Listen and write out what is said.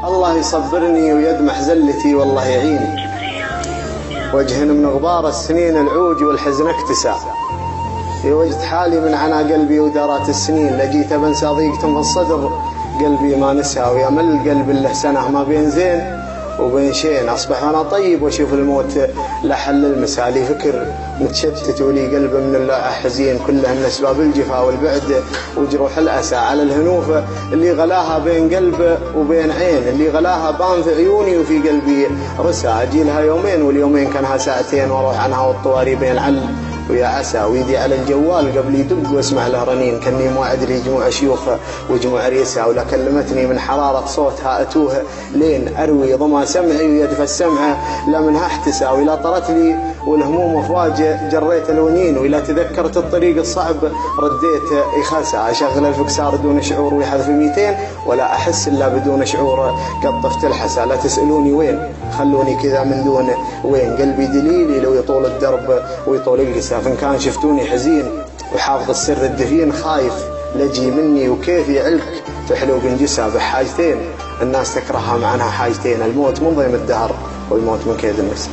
الله يصبرني ويدمح زلتي والله يعيني، وجه من غبار السنين العوج والحزن اكتسى، في وجد حالي من عنا قلبي ودارات السنين، لجيت بنسى ضيقة في الصدر قلبي ما نسى، ويمل القلب اللي سنه ما بين زين وبين شين، أصبح أنا طيب وأشوف الموت لحل المسا، لي فكر متشتت ولي قلب من الله حزين، كله من أسباب الجفا والبعد وجروح الأسى، على الهنوف اللي غلاها بين قلب وبين عين، اللي غلاها بان في عيوني وفي قلبي رسى، أجي لها يومين واليومين كانها ساعتين، وأروح عنها والطواري بين عل ويا عسى، ويدي على الجوال قبل يدق واسمع له رنين، كني موعد لي جموع شيوخ وجموع ريسة، ولا كلمتني من حرارة صوتها أتوه لين أروي ضما سمعي ويدفى السمع لا منها احتسى، ولا طرت لي والهموم افواج جريت الونين، ولا تذكرت الطريق الصعب رديت إخاسة، أشغل الفكسار دون شعور ويحذف 200 ولا أحس إلا بدون شعور قد طفت الحسا، لا تسألوني وين خلوني كذا من دون وين، قلبي دليلي لو يطول الدرب ويطول القسا، فإن كان شفتوني حزين وحافظ السر الدفين خايف لجي مني وكيف يعلك تحلو بنجسها، بحاجتين الناس تكرهها معناها حاجتين، الموت من ضيم الدهر والموت من كيد النفس.